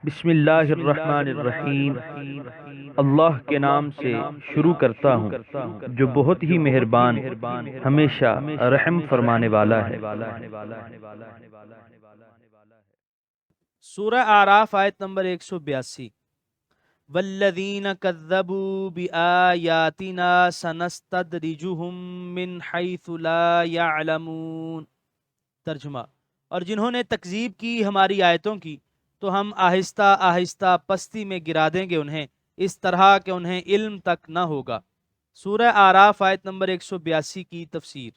بسم اللہ الرحمن الرحیم۔ اللہ کے نام سے شروع کرتا ہوں جو بہت ہی مہربان ہمیشہ رحم فرمانے والا ہے۔ سورہ اعراف آیت نمبر 182۔ والذین کذبوا بآیاتنا سنستدرجہم من حیث لا یعلمون۔ ترجمہ: اور جنہوں نے تکذیب کی ہماری آیتوں کی تو ہم آہستہ آہستہ پستی میں گرا دیں گے انہیں، اس طرح کہ انہیں علم تک نہ ہوگا۔ سورہ اعراف آیت نمبر 182 کی تفسیر۔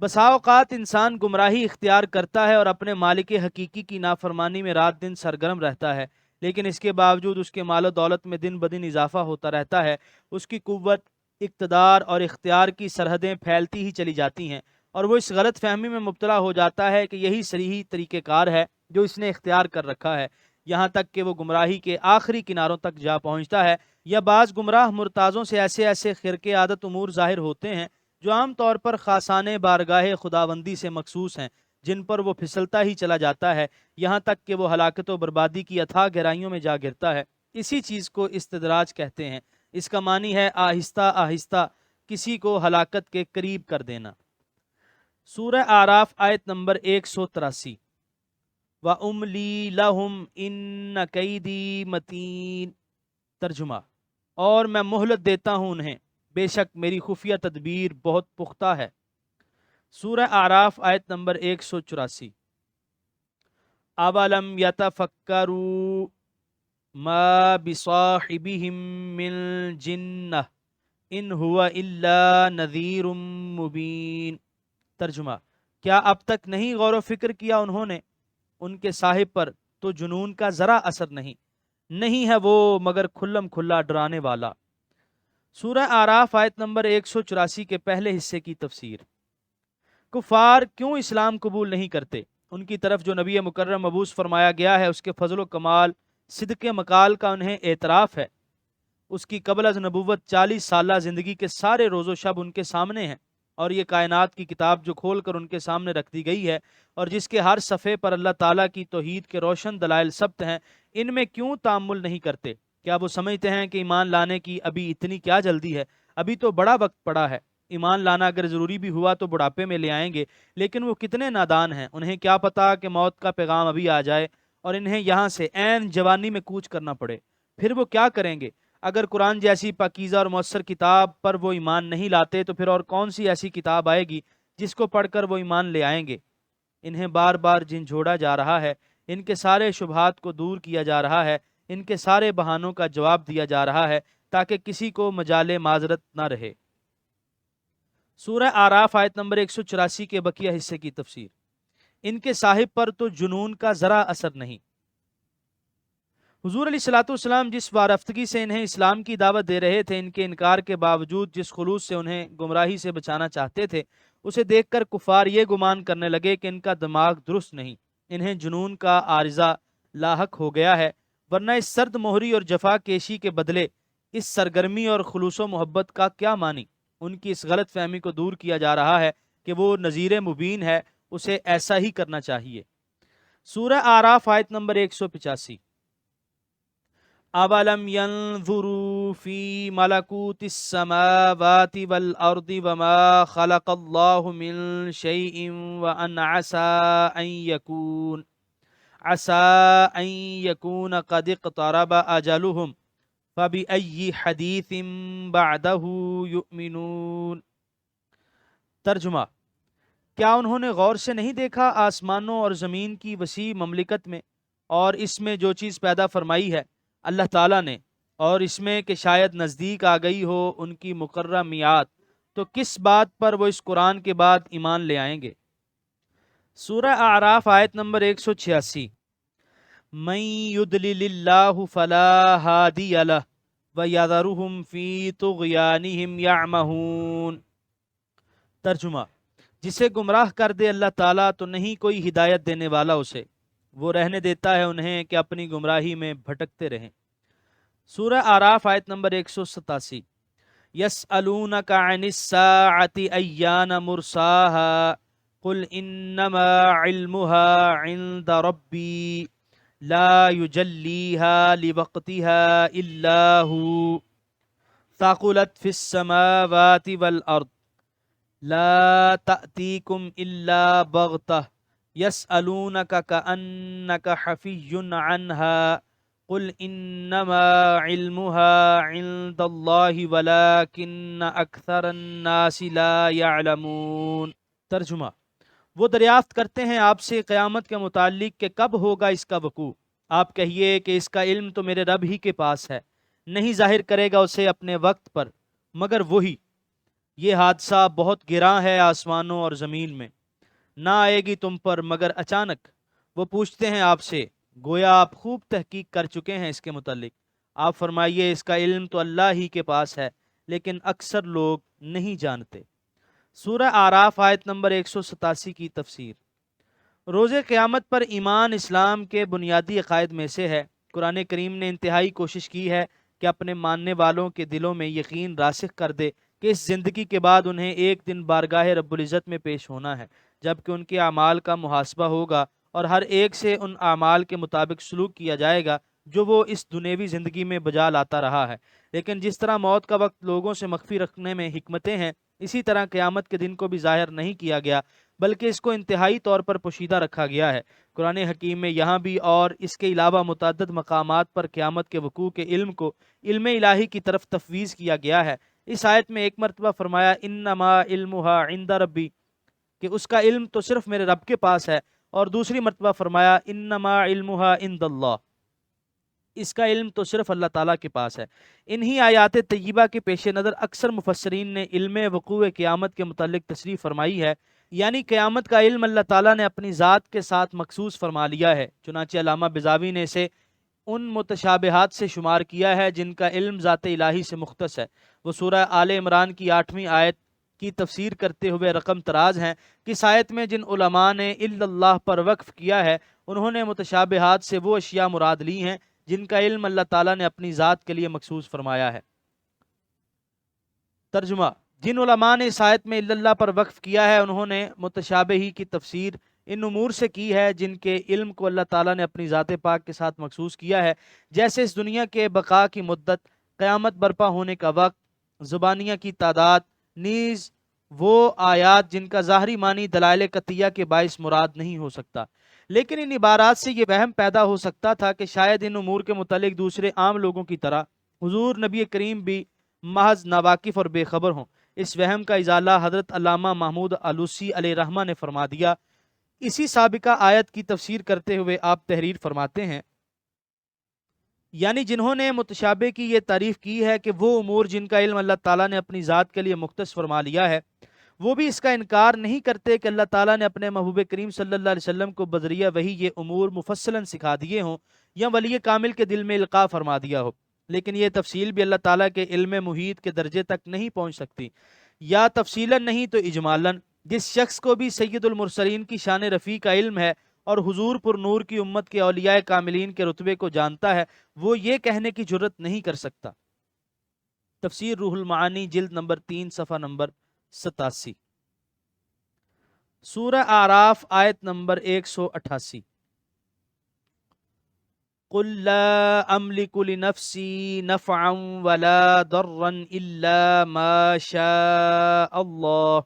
بسا اوقات انسان گمراہی اختیار کرتا ہے اور اپنے مالک حقیقی کی نافرمانی میں رات دن سرگرم رہتا ہے، لیکن اس کے باوجود اس کے مال و دولت میں دن بدن اضافہ ہوتا رہتا ہے، اس کی قوت، اقتدار اور اختیار کی سرحدیں پھیلتی ہی چلی جاتی ہیں، اور وہ اس غلط فہمی میں مبتلا ہو جاتا ہے کہ یہی صحیح طریقہ کار ہے جو اس نے اختیار کر رکھا ہے، یہاں تک کہ وہ گمراہی کے آخری کناروں تک جا پہنچتا ہے۔ یا بعض گمراہ مرتازوں سے ایسے خرقے عادت امور ظاہر ہوتے ہیں جو عام طور پر خاصانے بارگاہ خداوندی سے مخصوص ہیں، جن پر وہ پھسلتا ہی چلا جاتا ہے، یہاں تک کہ وہ ہلاکت و بربادی کی اتھاہ گہرائیوں میں جا گرتا ہے۔ اسی چیز کو استدراج کہتے ہیں۔ اس کا معنی ہے آہستہ آہستہ کسی کو ہلاکت کے قریب کر دینا۔ سورہ اعراف آیت نمبر 183۔ وَأُمْلِي لَهُمْ إِنَّ كَيْدِي مَتِينٌ۔ ترجمہ: اور میں مہلت دیتا ہوں انہیں، بے شک میری خفیہ تدبیر بہت پختہ ہے۔ سورہ اعراف آیت نمبر 184۔ اَوَلَمْ يَتَفَكَّرُوا مَا بِصَاحِبِهِم مِّن جِنَّةٍ إِنْ هُوَ إِلَّا نَذِيرٌ مُبِينٌ۔ ترجمہ: کیا اب تک نہیں غور و فکر کیا انہوں نے ان کے صاحب پر تو جنون کا ذرا اثر نہیں ہے وہ مگر کھلم کھلا ڈرانے والا۔ سورہ اعراف آیت نمبر 184 کے پہلے حصے کی تفسیر۔ کفار کیوں اسلام قبول نہیں کرتے؟ ان کی طرف جو نبی مکرم مبعوث فرمایا گیا ہے اس کے فضل و کمال، صدق مقال کا انہیں اعتراف ہے۔ اس کی قبل از نبوت 40 سالہ زندگی کے سارے روز و شب ان کے سامنے ہیں، اور یہ کائنات کی کتاب جو کھول کر ان کے سامنے رکھ دی گئی ہے اور جس کے ہر صفحے پر اللہ تعالیٰ کی توحید کے روشن دلائل ثبت ہیں، ان میں کیوں تأمل نہیں کرتے؟ کیا وہ سمجھتے ہیں کہ ایمان لانے کی ابھی اتنی کیا جلدی ہے؟ ابھی تو بڑا وقت پڑا ہے۔ ایمان لانا اگر ضروری بھی ہوا تو بڑھاپے میں لے آئیں گے، لیکن وہ کتنے نادان ہیں، انہیں کیا پتا کہ موت کا پیغام ابھی آ جائے اور انہیں یہاں سے عین جوانی میں کوچ کرنا پڑے۔ پھر وہ کیا کریں گے؟ اگر قرآن جیسی پاکیزہ اور مؤثر کتاب پر وہ ایمان نہیں لاتے تو پھر اور کون سی ایسی کتاب آئے گی جس کو پڑھ کر وہ ایمان لے آئیں گے؟ انہیں بار بار جھنجھوڑا جا رہا ہے، ان کے سارے شبہات کو دور کیا جا رہا ہے، ان کے سارے بہانوں کا جواب دیا جا رہا ہے تاکہ کسی کو مجال معذرت نہ رہے۔ سورہ اعراف آیت نمبر 184 کے بقیہ حصے کی تفسیر۔ ان کے صاحب پر تو جنون کا ذرا اثر نہیں۔ حضور علیہ الصلوۃ والسلام جس وارفتگی سے انہیں اسلام کی دعوت دے رہے تھے، ان کے انکار کے باوجود جس خلوص سے انہیں گمراہی سے بچانا چاہتے تھے، اسے دیکھ کر کفار یہ گمان کرنے لگے کہ ان کا دماغ درست نہیں، انہیں جنون کا عارضہ لاحق ہو گیا ہے، ورنہ اس سرد مہری اور جفا کیشی کے بدلے اس سرگرمی اور خلوص و محبت کا کیا معنی؟ ان کی اس غلط فہمی کو دور کیا جا رہا ہے کہ وہ نذیر مبین ہے، اسے ایسا ہی کرنا چاہیے۔ سورہ اعراف آیت نمبر 185۔ اَوَلَمْ يَنْظُرُوا فِي مَلَكُوتِ السَّمَاوَاتِ وَالْأَرْضِ وَمَا خَلَقَ اللَّهُ مِنْ شَيْءٍ وَأَنْ عَسَىٰ أَنْ يَكُونَ قَدِ اقْتَرَبَ أَجَلُهُمْ فَبِأَيِّ حَدِيثٍ بَعْدَهُ يُؤْمِنُونَ۔ ترجمہ: کیا انہوں نے غور سے نہیں دیکھا آسمانوں اور زمین کی وسیع مملکت میں اور اس میں جو چیز پیدا فرمائی ہے اللہ تعالیٰ نے، اور اس میں کہ شاید نزدیک آ گئی ہو ان کی مقررہ میعاد، تو کس بات پر وہ اس قرآن کے بعد ایمان لے آئیں گے؟ سورہ اعراف آیت نمبر 186۔ مَن يُضْلِلِ اللَّهُ فَلَا هَادِيَ لَهُ وَيَذَرُهُمْ فِي طُغْيَانِهِمْ يَعْمَهُونَ۔ ترجمہ: جسے گمراہ کر دے اللہ تعالیٰ تو نہیں کوئی ہدایت دینے والا اسے، وہ رہنے دیتا ہے انہیں کہ اپنی گمراہی میں بھٹکتے رہیں۔ سورہ اعراف آیت نمبر 187۔ یسألونک عن الساعة ایان مرساها قل انما علمها عند ربی لا يجليها لوقتها إلا هو ثقلت في السماوات والأرض لا تأتيكم إلا بغتة يسألونك كأنك حفي عنها قل إنما علمها عند الله ولكن أكثر الناس لا يعلمون۔ ترجمہ، وہ دریافت کرتے ہیں آپ سے قیامت کے متعلق کہ کب ہوگا اس کا وقوع۔ آپ کہیے کہ اس کا علم تو میرے رب ہی کے پاس ہے، نہیں ظاہر کرے گا اسے اپنے وقت پر مگر وہی۔ یہ حادثہ بہت گراں ہے آسمانوں اور زمین میں، نہ آئے گی تم پر مگر اچانک۔ وہ پوچھتے ہیں آپ سے گویا آپ خوب تحقیق کر چکے ہیں اس کے متعلق۔ آپ فرمائیے اس کا علم تو اللہ ہی کے پاس ہے لیکن اکثر لوگ نہیں جانتے۔ سورہ اعراف آیت نمبر 187 کی تفسیر۔ روز قیامت پر ایمان اسلام کے بنیادی عقائد میں سے ہے۔ قرآن کریم نے انتہائی کوشش کی ہے کہ اپنے ماننے والوں کے دلوں میں یقین راسخ کر دے کہ اس زندگی کے بعد انہیں ایک دن بارگاہ رب العزت میں پیش ہونا ہے، جبکہ ان کے اعمال کا محاسبہ ہوگا اور ہر ایک سے ان اعمال کے مطابق سلوک کیا جائے گا جو وہ اس دنیوی زندگی میں بجا لاتا رہا ہے۔ لیکن جس طرح موت کا وقت لوگوں سے مخفی رکھنے میں حکمتیں ہیں، اسی طرح قیامت کے دن کو بھی ظاہر نہیں کیا گیا بلکہ اس کو انتہائی طور پر پوشیدہ رکھا گیا ہے۔ قرآن حکیم میں یہاں بھی اور اس کے علاوہ متعدد مقامات پر قیامت کے وقوع کے علم کو علم الہی کی طرف تفویض کیا گیا ہے۔ اس آیت میں ایک مرتبہ فرمایا انما علمها عند ربی، کہ اس کا علم تو صرف میرے رب کے پاس ہے، اور دوسری مرتبہ فرمایا انما علمها عند اللہ، اس کا علم تو صرف اللہ تعالیٰ کے پاس ہے۔ انہی آیات طیبہ کے پیش نظر اکثر مفسرین نے علم وقوع قیامت کے متعلق تصریح فرمائی ہے، یعنی قیامت کا علم اللہ تعالیٰ نے اپنی ذات کے ساتھ مخصوص فرما لیا ہے۔ چنانچہ علامہ بزاوی نے اسے ان متشابہات سے شمار کیا ہے جن کا علم ذات الہی سے مختص ہے۔ وہ سورہ آل عمران کی 8ویں آیت کی تفسیر کرتے ہوئے رقم تراز ہیں کہ اس آیت میں جن علماء نے الا اللہ پر وقف کیا ہے انہوں نے متشابہات سے وہ اشیاء مراد لی ہیں جن کا علم اللہ تعالیٰ نے اپنی ذات کے لیے مخصوص فرمایا ہے۔ ترجمہ، جن علماء نے اس آیت میں الا اللہ پر وقف کیا ہے انہوں نے متشابہی کی تفسیر ان امور سے کی ہے جن کے علم کو اللہ تعالیٰ نے اپنی ذات پاک کے ساتھ مخصوص کیا ہے، جیسے اس دنیا کے بقا کی مدت، قیامت برپا ہونے کا وقت، زبانیہ کی تعداد، نیز وہ آیات جن کا ظاہری معنی دلائل قطعیہ کے باعث مراد نہیں ہو سکتا۔ لیکن ان عبارات سے یہ وہم پیدا ہو سکتا تھا کہ شاید ان امور کے متعلق دوسرے عام لوگوں کی طرح حضور نبی کریم بھی محض ناواقف اور بے خبر ہوں۔ اس وہم کا ازالہ حضرت علامہ محمود آلوسی علیہ رحمہ نے فرما دیا۔ اسی سابقہ آیت کی تفسیر کرتے ہوئے آپ تحریر فرماتے ہیں، یعنی جنہوں نے متشابہ کی یہ تعریف کی ہے کہ وہ امور جن کا علم اللہ تعالیٰ نے اپنی ذات کے لیے مختص فرما لیا ہے، وہ بھی اس کا انکار نہیں کرتے کہ اللہ تعالیٰ نے اپنے محبوب کریم صلی اللہ علیہ وسلم کو بذریعہ وحی یہ امور مفصلاً سکھا دیے ہوں یا ولی کامل کے دل میں القاء فرما دیا ہو، لیکن یہ تفصیل بھی اللہ تعالیٰ کے علم محیط کے درجے تک نہیں پہنچ سکتی، یا تفصیلاً نہیں تو اجمالاً۔ جس شخص کو بھی سید المرسلین کی شان رفیع کا علم ہے اور حضور پر نور کی امت کے اولیاء کاملین کے رتبے کو جانتا ہے، وہ یہ کہنے کی جرت نہیں کر سکتا۔ تفسیر روح المعانی جلد نمبر 3 صفحہ نمبر 87۔ سورہ اعراف آیت نمبر 188۔ قل لا املک لنفسی نفعا ولا ضرا الا ما شاء اللہ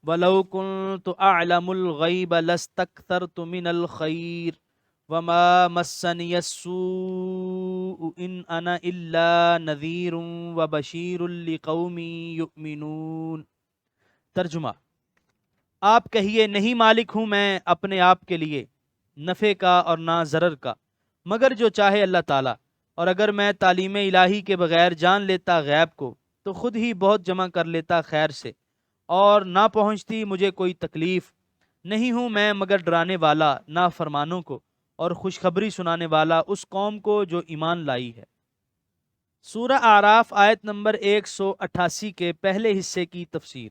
ولو كنت اعلم الغیب لاستکثرت من الخیر وما مسنی السوء ان انا الا نذیر وبشیر لقوم یؤمنون۔ ترجمہ، آپ کہیے نہیں مالک ہوں میں اپنے آپ کے لیے نفع کا اور نہ ضرر کا مگر جو چاہے اللہ تعالیٰ، اور اگر میں تعلیم الہی کے بغیر جان لیتا غیب کو تو خود ہی بہت جمع کر لیتا خیر سے، اور نہ پہنچتی مجھے کوئی تکلیف۔ نہیں ہوں میں مگر ڈرانے والا نافرمانوں کو اور خوشخبری سنانے والا اس قوم کو جو ایمان لائی ہے۔ سورہ اعراف آیت نمبر 188 کے پہلے حصے کی تفسیر۔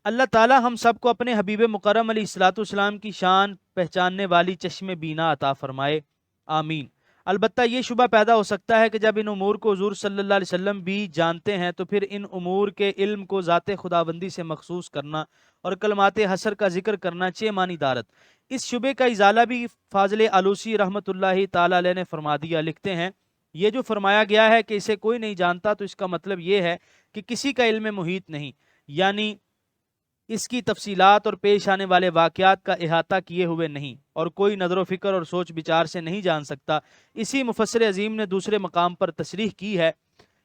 اللہ تعالی ہم سب کو اپنے حبیب مکرم علیہ الصلوۃ والسلام کی شان پہچاننے والی چشم بینا عطا فرمائے، آمین۔ البتہ یہ شبہ پیدا ہو سکتا ہے کہ جب ان امور کو حضور صلی اللہ علیہ وسلم بھی جانتے ہیں تو پھر ان امور کے علم کو ذات خداوندی سے مخصوص کرنا اور کلمات حسر کا ذکر کرنا چہ معنی دارت۔ اس شبے کا ازالہ بھی فاضل آلوسی رحمۃ اللہ تعالی علیہ نے فرما دیا۔ لکھتے ہیں یہ جو فرمایا گیا ہے کہ اسے کوئی نہیں جانتا تو اس کا مطلب یہ ہے کہ کسی کا علم محیط نہیں، یعنی اس کی تفصیلات اور پیش آنے والے واقعات کا احاطہ کیے ہوئے نہیں، اور کوئی نظر و فکر اور سوچ بچار سے نہیں جان سکتا۔ اسی مفسر عظیم نے دوسرے مقام پر تصریح کی ہے،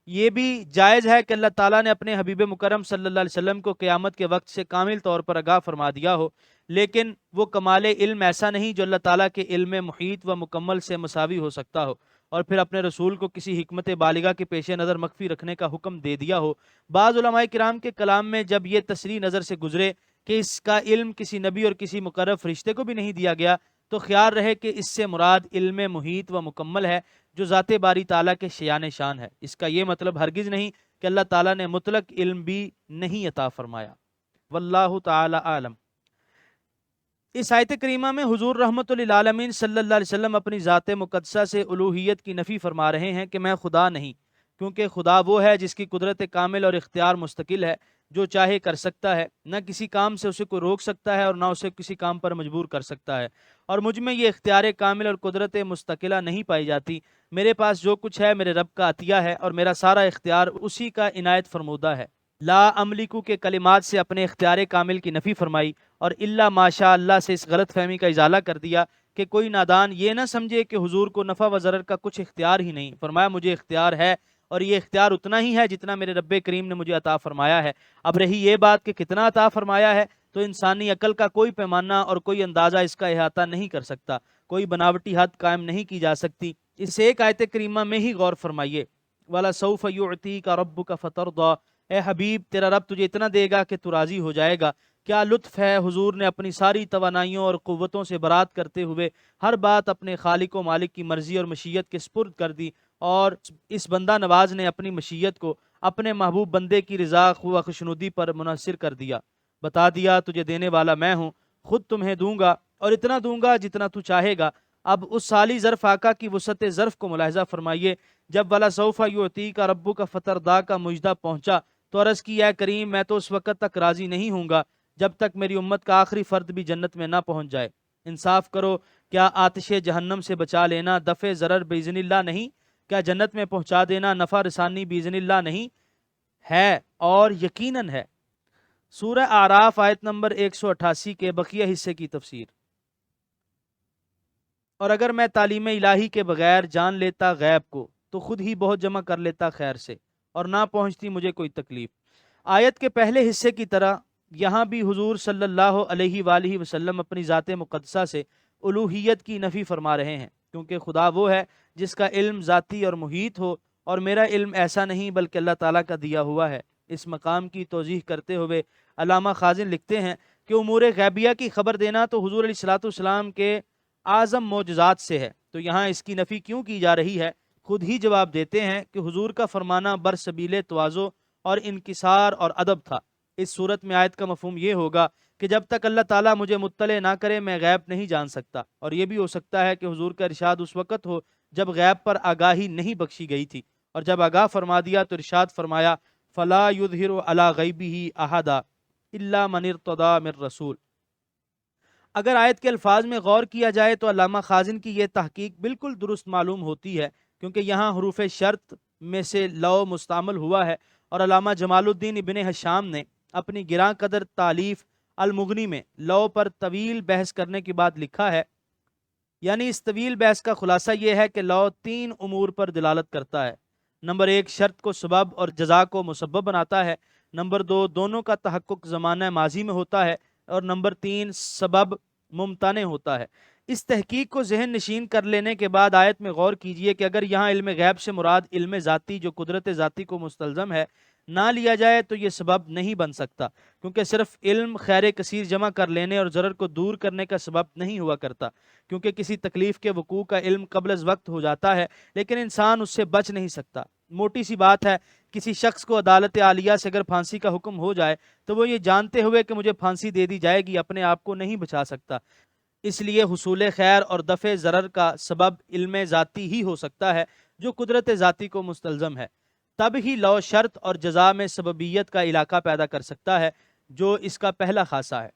یہ بھی جائز ہے کہ اللہ تعالیٰ نے اپنے حبیب مکرم صلی اللہ علیہ وسلم کو قیامت کے وقت سے کامل طور پر آگاہ فرما دیا ہو، لیکن وہ کمال علم ایسا نہیں جو اللہ تعالیٰ کے علم محیط و مکمل سے مساوی ہو سکتا ہو، اور پھر اپنے رسول کو کسی حکمت بالغہ کے پیش نظر مخفی رکھنے کا حکم دے دیا ہو۔ بعض علماء کرام کے کلام میں جب یہ تصریح نظر سے گزرے کہ اس کا علم کسی نبی اور کسی مقرب فرشتے کو بھی نہیں دیا گیا، تو خیال رہے کہ اس سے مراد علم محیط و مکمل ہے جو ذات باری تعالیٰ کے شیان شان ہے۔ اس کا یہ مطلب ہرگز نہیں کہ اللہ تعالیٰ نے مطلق علم بھی نہیں عطا فرمایا۔ واللہ تعالی عالم۔ اس آیت کریمہ میں حضور رحمت للعالمین صلی اللہ علیہ وسلم اپنی ذات مقدسہ سے الوہیت کی نفی فرما رہے ہیں کہ میں خدا نہیں، کیونکہ خدا وہ ہے جس کی قدرت کامل اور اختیار مستقل ہے، جو چاہے کر سکتا ہے، نہ کسی کام سے اسے کوئی روک سکتا ہے اور نہ اسے کسی کام پر مجبور کر سکتا ہے، اور مجھ میں یہ اختیار کامل اور قدرت مستقلہ نہیں پائی جاتی۔ میرے پاس جو کچھ ہے میرے رب کا عطیہ ہے، اور میرا سارا اختیار اسی کا عنایت فرمودہ ہے۔ لا املکو کے کلمات سے اپنے اختیار کامل کی نفی فرمائی، اور الا ماشاء اللہ سے اس غلط فہمی کا ازالہ کر دیا کہ کوئی نادان یہ نہ سمجھے کہ حضور کو نفع و ضرر کا کچھ اختیار ہی نہیں۔ فرمایا مجھے اختیار ہے، اور یہ اختیار اتنا ہی ہے جتنا میرے رب کریم نے مجھے عطا فرمایا ہے۔ اب رہی یہ بات کہ کتنا عطا فرمایا ہے، تو انسانی عقل کا کوئی پیمانہ اور کوئی اندازہ اس کا احاطہ نہیں کر سکتا، کوئی بناوٹی حد قائم نہیں کی جا سکتی۔ اس ایک آیت کریمہ میں ہی غور فرمائیے، وَلَسَوْفَ يُعْطِيكَ رَبُّكَ فَتَرْضَىٰ، اے حبیب تیرا رب تجھے اتنا دے گا کہ تو راضی ہو جائے گا۔ کیا لطف ہے، حضور نے اپنی ساری توانائیوں اور قوتوں سے برات کرتے ہوئے ہر بات اپنے خالق و مالک کی مرضی اور مشیت کے سپرد کر دی، اور اس بندہ نواز نے اپنی مشیت کو اپنے محبوب بندے کی رضا و خوشنودی پر منحصر کر دیا۔ بتا دیا تجھے دینے والا میں ہوں، خود تمہیں دوں گا اور اتنا دوں گا جتنا تو چاہے گا۔ اب اس سالی ظرف آقا کی وسعت ظرف کو ملاحظہ فرمائیے۔ جب وَلَسَوْفَ يُعْطِيكَ رَبُّكَ فَتَرْضَىٰ کا مجدہ پہنچا تو عرض کی اے کریم میں تو اس وقت تک راضی نہیں ہوں گا جب تک میری امت کا آخری فرد بھی جنت میں نہ پہنچ جائے۔ انصاف کرو، کیا آتش جہنم سے بچا لینا دفع ضرر باذن اللہ نہیں؟ کیا جنت میں پہنچا دینا نفع رسانی باذن اللہ نہیں ہے؟ اور یقیناً ہے۔ سورہ اعراف آیت نمبر 188 کے بقیہ حصے کی تفسیر۔ اور اگر میں تعلیم الہی کے بغیر جان لیتا غیب کو تو خود ہی بہت جمع کر لیتا خیر سے، اور نہ پہنچتی مجھے کوئی تکلیف۔ آیت کے پہلے حصے کی طرح یہاں بھی حضور صلی اللہ علیہ وآلہ وسلم اپنی ذات مقدسہ سے الوہیت کی نفی فرما رہے ہیں، کیونکہ خدا وہ ہے جس کا علم ذاتی اور محیط ہو، اور میرا علم ایسا نہیں بلکہ اللہ تعالیٰ کا دیا ہوا ہے۔ اس مقام کی توضیح کرتے ہوئے علامہ خازن لکھتے ہیں کہ امور غیبیہ کی خبر دینا تو حضور علیہ الصلوۃ والسلام کے اعظم معجزات سے ہے، تو یہاں اس کی نفی کیوں کی جا رہی ہے؟ خود ہی جواب دیتے ہیں کہ حضور کا فرمانا برسبیل تواضع اور انکسار اور ادب تھا۔ اس صورت میں آیت کا مفہوم یہ ہوگا کہ جب تک اللہ تعالیٰ مجھے مطلع نہ کرے میں غیب نہیں جان سکتا، اور یہ بھی ہو سکتا ہے کہ حضور کا ارشاد اس وقت ہو جب غیب پر آگاہی نہیں بخشی گئی تھی، اور جب آگاہ فرما دیا تو ارشاد فرمایا فَلَا يُظْهِرُ عَلَىٰ غَيْبِهِ أَحَدًا إِلَّا مَنِ ارْتَضَىٰ مِن رَّسُولٍ۔ اگر آیت کے الفاظ میں غور کیا جائے تو علامہ خازن کی یہ تحقیق بالکل درست معلوم ہوتی ہے، کیونکہ یہاں حروف شرط میں سے لو مستعمل ہوا ہے، اور علامہ جمال الدین ابن حشام نے اپنی گراں قدر تالیف المغنی میں لو پر طویل بحث کرنے کے بعد لکھا ہے، یعنی اس طویل بحث کا خلاصہ یہ ہے کہ لو 3 امور پر دلالت کرتا ہے۔ نمبر 1 شرط کو سبب اور جزا کو مسبب بناتا ہے، نمبر 2 دونوں کا تحقق زمانہ ماضی میں ہوتا ہے، اور نمبر 3 سبب ممتنع ہوتا ہے۔ اس تحقیق کو ذہن نشین کر لینے کے بعد آیت میں غور کیجئے کہ اگر یہاں علم غیب سے مراد علم ذاتی جو قدرت ذاتی کو مستلزم ہے نہ لیا جائے تو یہ سبب نہیں بن سکتا، کیونکہ صرف علم خیر کثیر جمع کر لینے اور ضرر کو دور کرنے کا سبب نہیں ہوا کرتا، کیونکہ کسی تکلیف کے وقوع کا علم قبل از وقت ہو جاتا ہے لیکن انسان اس سے بچ نہیں سکتا۔ موٹی سی بات ہے، کسی شخص کو عدالت عالیہ سے اگر پھانسی کا حکم ہو جائے تو وہ یہ جانتے ہوئے کہ مجھے پھانسی دے دی جائے گی اپنے آپ کو نہیں بچا سکتا، اس لیے حصول خیر اور دفع ضرر کا سبب علم ذاتی ہی ہو سکتا ہے جو قدرت ذاتی کو مستلزم ہے، تب ہی لو شرط اور جزا میں سببیت کا علاقہ پیدا کر سکتا ہے جو اس کا پہلا خاصہ ہے۔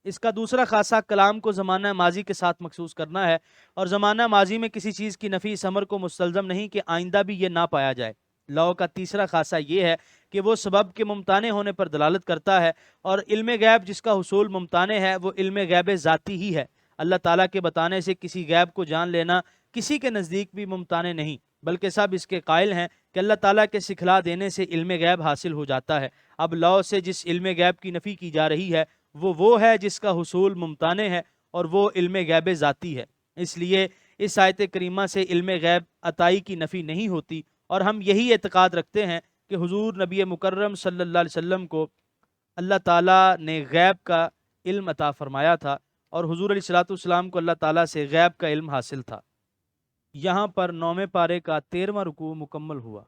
اس کا دوسرا خاصہ کلام کو زمانہ ماضی کے ساتھ مخصوص کرنا ہے، اور زمانہ ماضی میں کسی چیز کی نفی اس امر کو مستلزم نہیں کہ آئندہ بھی یہ نہ پایا جائے۔ لو کا تیسرا خاصہ یہ ہے کہ وہ سبب کے ممتانے ہونے پر دلالت کرتا ہے، اور علم غیب جس کا حصول ممتانے ہے وہ علم غیب ذاتی ہی ہے۔ اللہ تعالیٰ کے بتانے سے کسی غیب کو جان لینا کسی کے نزدیک بھی ممتانے نہیں، بلکہ سب اس کے قائل ہیں کہ اللہ تعالیٰ کے سکھلا دینے سے علم غیب حاصل ہو جاتا ہے۔ اب لو سے جس علم غیب کی نفی کی جا رہی ہے وہ ہے جس کا حصول ممتانے ہے، اور وہ علم غیب ذاتی ہے۔ اس لیے اس آیت کریمہ سے علم غیب عطائی کی نفی نہیں ہوتی، اور ہم یہی اعتقاد رکھتے ہیں کہ حضور نبی مکرم صلی اللہ علیہ وسلم کو اللہ تعالیٰ نے غیب کا علم عطا فرمایا تھا، اور حضور علیہ الصلوۃ والسلام کو اللہ تعالیٰ سے غیب کا علم حاصل تھا۔ یہاں پر 9ویں پارے کا 13واں رکوع مکمل ہوا۔